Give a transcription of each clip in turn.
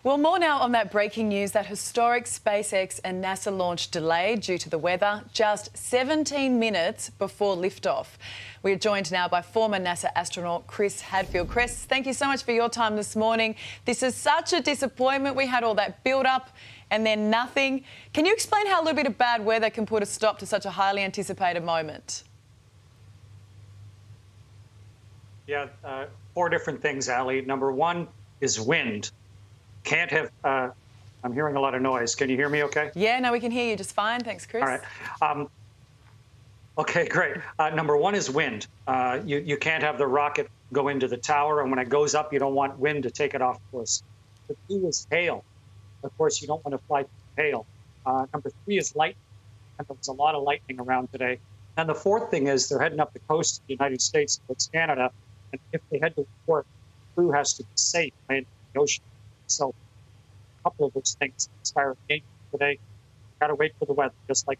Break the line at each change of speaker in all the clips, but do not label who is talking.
Well, more now on that breaking news, that historic SpaceX and NASA launch delayed due to the weather, just 17 minutes before liftoff. We're joined now by former NASA astronaut Chris Hadfield. Chris, thank you so much for your time this morning. This is such a disappointment. We had all that build-up and then nothing. Can you explain how a little bit of bad weather can put a stop to such a highly anticipated moment?
Yeah, four different things, Ali. Number one is wind. Can't have, I'm hearing a lot of noise. Can you hear me okay?
Yeah, no, we can hear you just fine. Thanks, Chris.
All right. Okay, great. Number one is wind. You can't have the rocket go into the tower, and when it goes up, you don't want wind to take it off course. Number two is hail. Of course, you don't want to fly through hail. Number three is lightning, and there was a lot of lightning around today. And the fourth thing is they're heading up the coast of the United States towards Canada, and if they head to port, the crew has to be safe in the ocean. So a couple of those things inspire me today. Got to wait for the weather, just like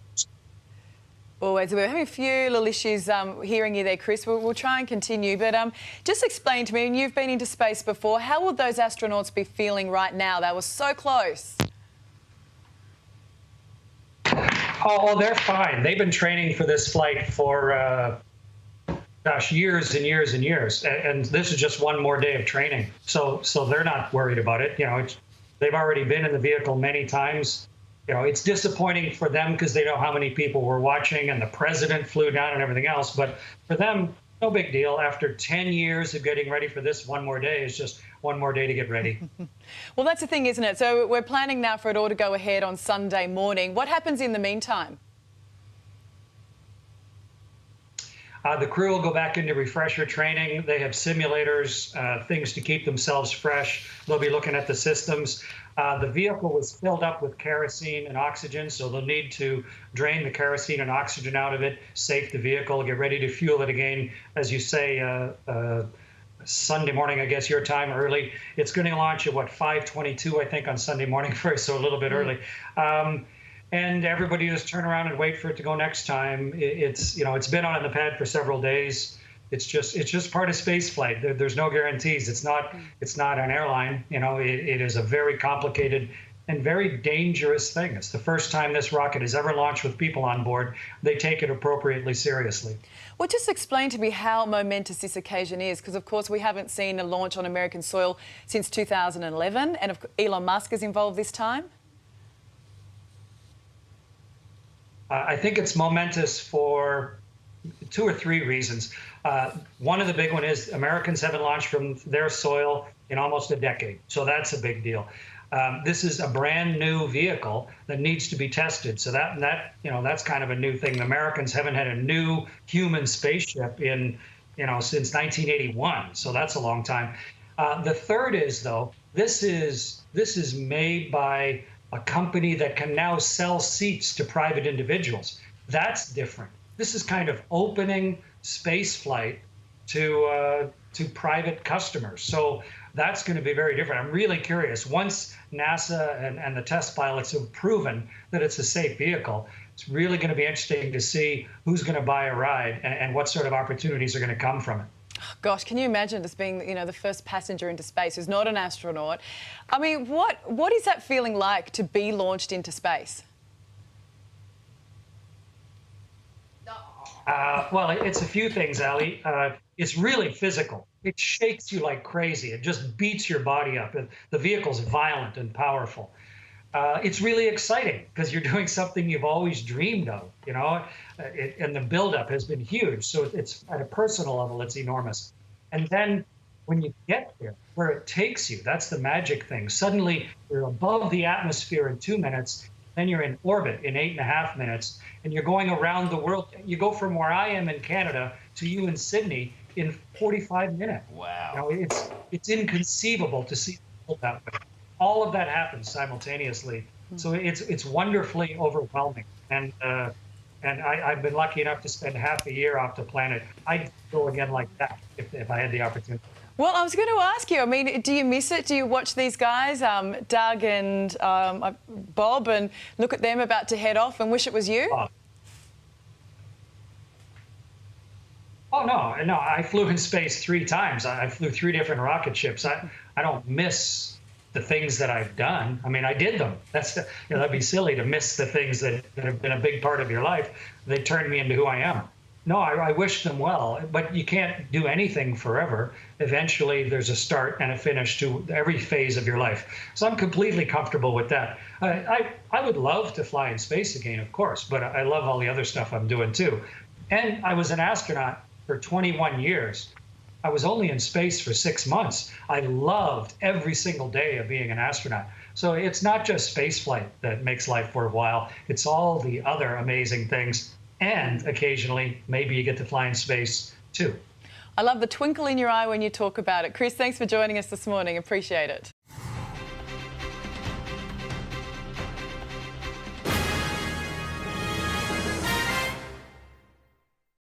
always. We're having a few little issues hearing you there, Chris. We'll try and continue. But just explain to me, and you've been into space before, how would those astronauts be feeling right now? They were so close.
Oh, they're fine. They've been training for this flight for, gosh, years and years and years. And this is just one more day of training. So they're not worried about it. You know, they've already been in the vehicle many times. You know, it's disappointing for them because they know how many people were watching and the president flew down and everything else. But for them, no big deal. After 10 years of getting ready for this, one more day is just one more day to get ready.
Well, that's the thing, isn't it? So we're planning now for it all to go ahead on Sunday morning. What happens in the meantime?
The crew will go back into refresher training. They have simulators, things to keep themselves fresh. They'll be looking at the systems. The vehicle was filled up with kerosene and oxygen, so they'll need to drain the kerosene and oxygen out of it, safe the vehicle, get ready to fuel it again, as you say, Sunday morning, I guess your time, early. It's going to launch at, what, 5:22, I think, on Sunday morning, so a little bit early. And everybody just turn around and wait for it to go next time. It's been on the pad for several days. It's just part of space flight. There's no guarantees. It's not an airline. You know, it is a very complicated and very dangerous thing. It's the first time this rocket has ever launched with people on board. They take it appropriately seriously.
Well, just explain to me how momentous this occasion is, because of course we haven't seen a launch on American soil since 2011, and Elon Musk is involved this time.
I think it's momentous for two or three reasons. One of the big one is Americans haven't launched from their soil in almost a decade, so that's a big deal. This is a brand new vehicle that needs to be tested, so that's kind of a new thing. The Americans haven't had a new human spaceship in since 1981, so that's a long time. The third is, though, this is made by a company that can now sell seats to private individuals. That's different. This is kind of opening space flight to private customers. So that's going to be very different. I'm really curious. Once NASA and the test pilots have proven that it's a safe vehicle, it's really going to be interesting to see who's going to buy a ride and what sort of opportunities are going to come from it.
Gosh, can you imagine just being, the first passenger into space who's not an astronaut? I mean, what is that feeling like to be launched into space?
Well, it's a few things, Ali. It's really physical. It shakes you like crazy. It just beats your body up. The vehicle's violent and powerful. It's really exciting because you're doing something you've always dreamed of, and the buildup has been huge. So it's at a personal level, it's enormous. And then when you get there, where it takes you, that's the magic thing. Suddenly you're above the atmosphere in 2 minutes, then you're in orbit in 8.5 minutes, and you're going around the world. You go from where I am in Canada to you in Sydney in 45 minutes.
Wow.
It's inconceivable to see the world that way. All of that happens simultaneously, so it's wonderfully overwhelming. And I've been lucky enough to spend half a year off the planet. I'd go again like that if I had the opportunity.
Well, I was going to ask you, I mean, do you miss it? Do you watch these guys, Doug and Bob, and look at them about to head off and wish it was you?
Oh, no, I flew in space 3 times. I flew 3 different rocket ships. I don't miss the things that I've done. I mean, I did them. That'd be silly to miss the things that have been a big part of your life. They turned me into who I am. No, I wish them well, but you can't do anything forever. Eventually, there's a start and a finish to every phase of your life. So I'm completely comfortable with that. I would love to fly in space again, of course, but I love all the other stuff I'm doing too. And I was an astronaut for 21 years. I was only in space for 6 months. I loved every single day of being an astronaut. So it's not just space flight that makes life worthwhile. It's all the other amazing things. And occasionally, maybe you get to fly in space too.
I love the twinkle in your eye when you talk about it. Chris, thanks for joining us this morning. Appreciate it.